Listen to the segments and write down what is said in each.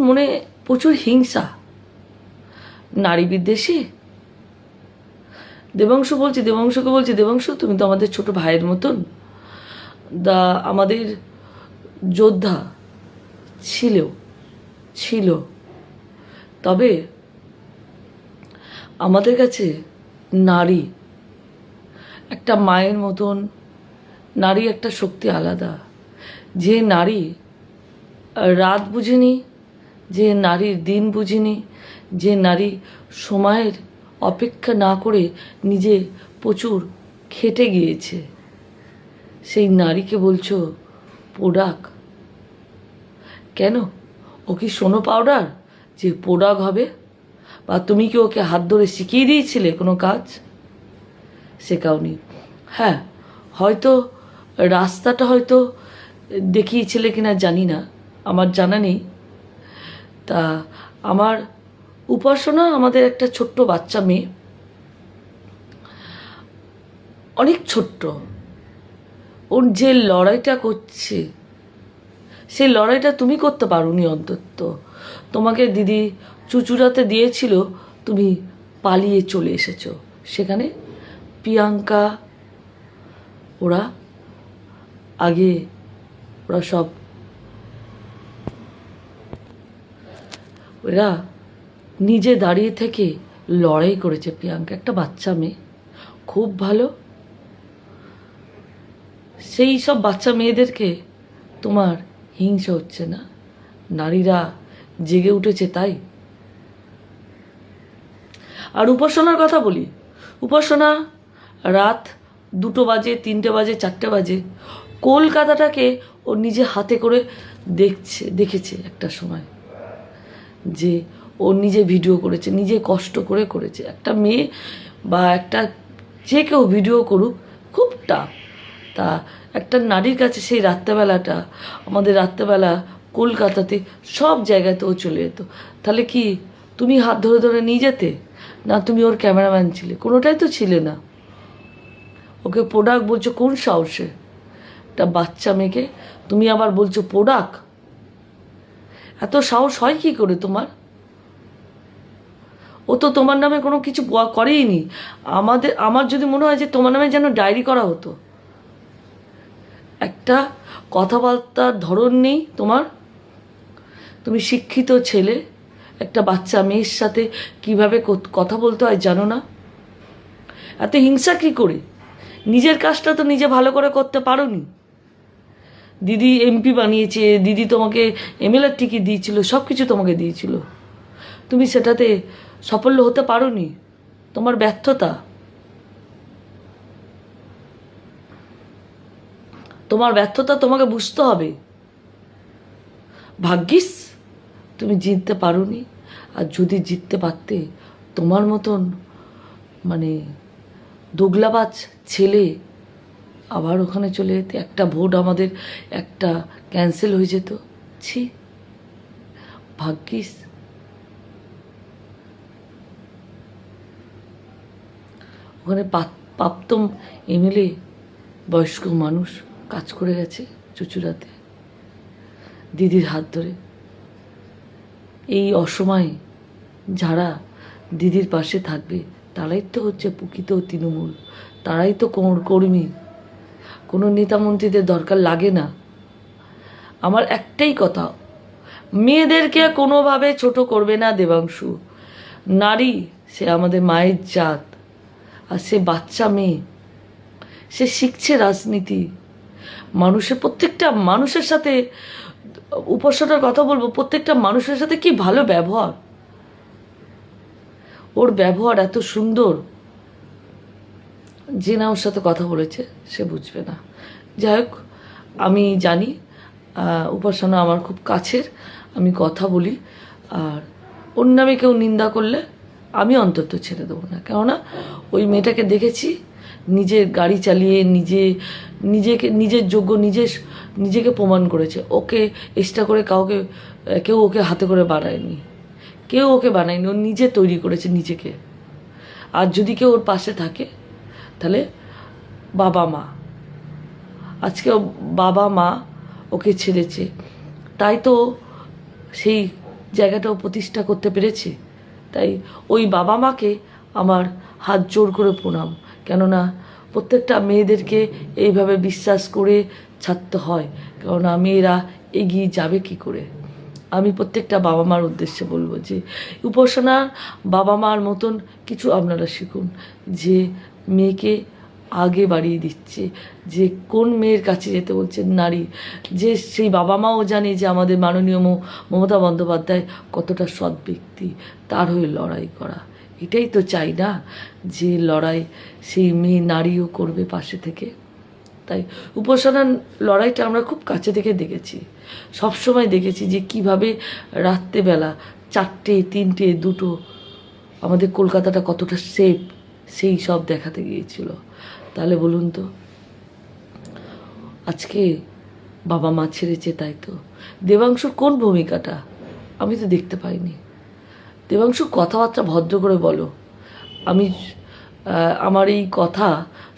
মনে প্রচুর হিংসা, নারী বিদ্বেষী। দেবাংশুকে বলছি, দেবাংশু তুমি তো আমাদের ছোট ভাইয়ের মতন, আমাদের যোদ্ধা ছিল, তবে আমাদের কাছে নারী একটা মায়ের মতন, নারী একটা শক্তি আলাদা। যে নারী রাত বুঝেনি, যে নারীর দিন বুঝিনি, যে নারী সময়ের অপেক্ষা না করে নিজে প্রচুর খেটে গিয়েছে, সেই নারীকে বলছো প্রোডাক। কেন? ও কি সোনো পাউডার যে প্রোডাক হবে? বা তুমি কি ওকে হাত ধরে শিখিয়ে দিয়েছিলে কোনো কাজ? শেখাওনি। হ্যাঁ, হয়তো রাস্তাটা হয়তো দেখিয়েছিলে কিনা জানি না, আমার জানা নেই। তা আমার উপাসনা, আমাদের একটা ছোট্ট বাচ্চা মেয়ে, অনেক ছোট্ট, ওর যে লড়াইটা করছে, সেই লড়াইটা তুমি করতে পারোনি। অন্তত তোমাকে দিদি চুচুড়াতে দিয়েছিল, তুমি পালিয়ে চলে এসেছো। সেখানে প্রিয়াঙ্কা ওরা সব ওরা নিজে দাঁড়িয়ে থেকে লড়াই করেছে। প্রিয়াঙ্কা একটা বাচ্চা মেয়ে, খুব ভালো। সেই সব বাচ্চা মেয়েদেরকে তোমার হিংসা হচ্ছে না? নারীরা জেগে উঠেছে তাই। আর উপাসনার কথা বলি, উপাসনা রাত 2টো বাজে, 3টে বাজে, 4টে বাজে কলকাতাটাকে ও নিজে হাতে করে দেখেছে একটা সময়, যে ও নিজে ভিডিও করেছে, নিজে কষ্ট করে করেছে। একটা মেয়ে বা একটা যে কেউ ভিডিও করুক, খুব টাফ। তা একটা নারীর কাছে সেই রাত্রেবেলাটা, আমাদের রাত্রেবেলা কলকাতাতে সব জায়গাতে ও চলে যেত। তাহলে কি তুমি হাত ধরে ধরে নিয়ে যেতে? না তুমি ওর ক্যামেরাম্যান ছিলে? কোনোটাই তো ছিলে না। ওকে প্রোডাক্ট বলছো কোন সাহসে? একটা বাচ্চা মেয়েকে তুমি আবার বলছো প্রোডাক্ট? এত সাহস হয় কি করে তোমার? ও তো তোমার নামে কোনো কিছু করেই নি। আমার যদি মনে হয় যে তোমার নামে যেন ডায়েরি করা হতো। একটা কথাবার্তার ধরন নেই তোমার। তুমি শিক্ষিত ছেলে, একটা বাচ্চা মেয়ের সাথে কিভাবে কথা বলতে হয় জানো না? এত হিংসা কী করে? নিজের কাজটা তো নিজে ভালো করে করতে পারোনি। দিদি এমপি বানিয়েছে, দিদি তোমাকে এমএলএর টিকিট দিয়েছিল, সব কিছু তোমাকে দিয়েছিল, তুমি সেটাতে সাফল্য হতে পারোনি। তোমার ব্যর্থতা, তোমাকে বুঝতে হবে। ভাগ্যিস তুমি জিততে পারোনি। আর যদি জিততে পারতে, তোমার মতন মানে দোগলাবাজ ছেলে আবার ওখানে চলে যেতে, একটা ভোট আমাদের একটা ক্যান্সেল হয়ে যেত। ছি, ভাগ্যিস। ওখানে প্রাপ্তম এমএলএ বয়স্ক মানুষ কাজ করে গেছে চুচুড়াতে দিদির হাত ধরে। এই অসময়ে যারা দিদির পাশে থাকবে তারাই তো হচ্ছে প্রকৃত তৃণমূল, তারাই তো কর্মী। কোনো নেতামন্ত্রীদের দরকার লাগে না। আমার একটাই কথা, মেয়েদেরকে কোনোভাবে ছোট করবে না দেবাংশু। নারী সে আমাদের মায়ের জাত, আর সে বাচ্চা মেয়ে, সে শিখছে রাজনীতি। প্রত্যেকটা মানুষের সাথে, উপাসনার কথা বলবো, প্রত্যেকটা মানুষের সাথে কি ভালো ব্যবহার। ওর ব্যবহার এত সুন্দর যে না ওর সাথে কথা বলেছে সে বুঝবে না। যাই হোক, আমি জানি উপাসনা আমার খুব কাছের, আমি কথা বলি। আর ওর নামে কেউ নিন্দা করলে আমি অন্তত ছেড়ে দেবো না। কেননা ওই মেয়েটাকে দেখেছি নিজের গাড়ি চালিয়ে নিজের যোগ্য নিজেকে প্রমাণ করেছে। ওকে এক্সট্রা করে কেউ ওকে হাতে করে বানায়নি, কেউ ওকে বানায়নি, ও নিজে তৈরি করেছে নিজেকে। আর যদি কেউ ওর পাশে থাকে তাহলে বাবা মা, আজকে বাবা মা ওকে ছেড়েছে, তাই তো সেই জায়গাটাও প্রতিষ্ঠা করতে পেরেছে। তাই ওই বাবা মাকে আমার হাত জোর করে প্রণাম। কেননা প্রত্যেকটা মেয়েদেরকে এইভাবে বিশ্বাস করে ছাড়তে হয়, কেননা মেয়েরা এগিয়ে যাবে কি করে। আমি প্রত্যেকটা বাবা মার উদ্দেশ্যে বলবো যে উপাসনা বাবা মার মতন কিছু আপনারা শিখুন, যে মেয়েকে আগে বাড়িয়ে দিচ্ছে, যে কোন মেয়ের কাছে যেতে বলছেন নারী, যে সেই বাবা মাও জানে যে আমাদের মাননীয় মমতা বন্দ্যোপাধ্যায় কতটা সৎ ব্যক্তি, তার হয়ে লড়াই করা। এটাই তো চাই না, যে লড়াই সেই মেয়ে নারীও করবে পাশে থেকে। তাই উপাসনার লড়াইটা আমরা খুব কাছে থেকে দেখেছি, সবসময় দেখেছি যে কিভাবে রাত্রেবেলা 4টে 3টে 2টো আমাদের কলকাতাটা কতটা সেফ, সেই সব দেখাতে গিয়েছিল। তাহলে বলুন তো, আজকে বাবা মা ছেড়েছে, তাই তো দেবাংশুর কোন ভূমিকাটা আমি তো দেখতে পাইনি। দেবাংশুর কথাবার্তা ভদ্র করে বলো। আমি আমার এই কথা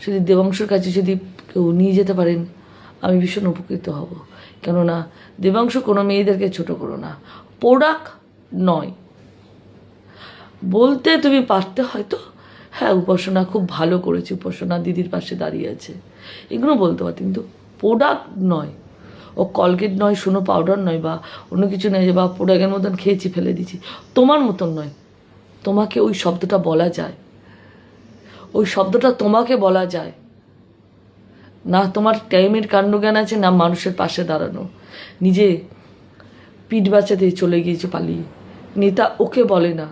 যদি দেবাংশুর কাছে যদি কেউ নিয়ে যেতে পারেন, আমি ভীষণ উপকৃত হব। কেননা দেবাংশু কোনো মেয়েদেরকে ছোট করো না, প্রোডাক্ট নয়। বলতে তুমি পারতে হয়তো, হ্যাঁ উপাসনা খুব ভালো করেছে, উপাসনা দিদির পাশে দাঁড়িয়ে আছে, এগুলো বলতে পারতে, কিন্তু প্রোডাক্ট নয়। ও কলগেট নয়, শুনো পাউডার নয়, বা অন্য কিছু নয় যে বা প্রোডাক্টের মতন খেয়েছি ফেলে দিচ্ছি, তোমার মতন নয়। তোমাকে ওই শব্দটা বলা যায়, ওই শব্দটা তোমাকে বলা যায় না। তোমার টাইমের কাণ্ডজ্ঞান আছে না, মানুষের পাশে দাঁড়ানো। নিজে পিঠ বাঁচাতে চলে গিয়েছে পালিয়ে। নেতা ওকে বলে না,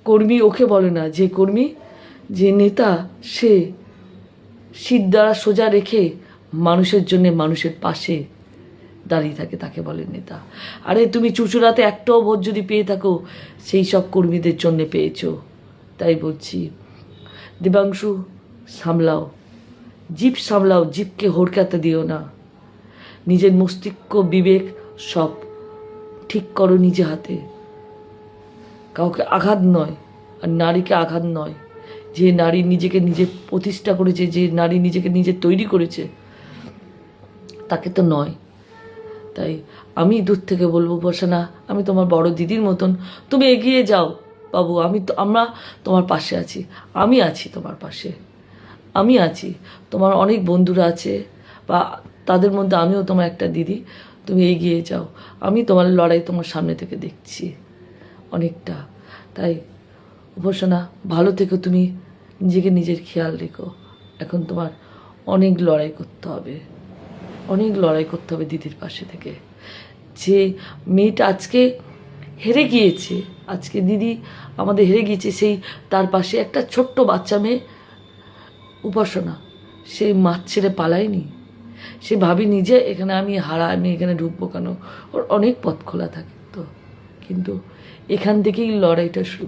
কর্মী ওকে বলে না। যে কর্মী, যে নেতা, সে শীত দ্বারা সোজা রেখে মানুষের জন্য মানুষের পাশে দাঁড়িয়ে থাকে, তাকে বলে নেতা। আরে তুমি চুচুড়াতে একটাও ভোট যদি পেয়ে থাকো, সেই সব কর্মীদের জন্য পেয়েছো। তাই বলছি, দেবাংশু সামলাও, জিভ সামলাও, জিভকে হড়কাতে দিও না। নিজের মস্তিষ্ক বিবেক সব ঠিক করো নিজে হাতে। কাউকে আঘাত নয়, আর নারীকে আঘাত নয়। যে নারী নিজেকে নিজে প্রতিষ্ঠা করেছে, যে নারী নিজেকে নিজে তৈরি করেছে, তাকে তো নয়। তাই আমি দূর থেকে বলবো, উপাসনা আমি তোমার বড় দিদির মতন, তুমি এগিয়ে যাও বাবু। আমরা তোমার পাশে আছি, আমি আছি তোমার পাশে, আমি আছি। তোমার অনেক বন্ধুরা আছে, বা তাদের মধ্যে আমিও তোমার একটা দিদি। তুমি এগিয়ে যাও, আমি তোমার লড়াই তোমার সামনে থেকে দেখছি অনেকটা। তাই উপাসনা ভালো থেকো, তুমি নিজেকে নিজের খেয়াল রেখো। এখন তোমার অনেক লড়াই করতে হবে, অনেক লড়াই করতে হবে দিদির পাশে থেকে। যে মেয়েটা আজকে হেরে গিয়েছে, আজকে দিদি আমাদের হেরে গিয়েছে, সেই তার পাশে একটা ছোট্ট বাচ্চা মেয়ে উপাসনা, সে মাছ ছেড়ে পালায়নি। সে ভাবিনি যে এখানে আমি হারা, আমি এখানে ঢুকবো কেন। ওর অনেক পথ খোলা থাকে তো, কিন্তু এখান থেকেই লড়াইটা শুরু।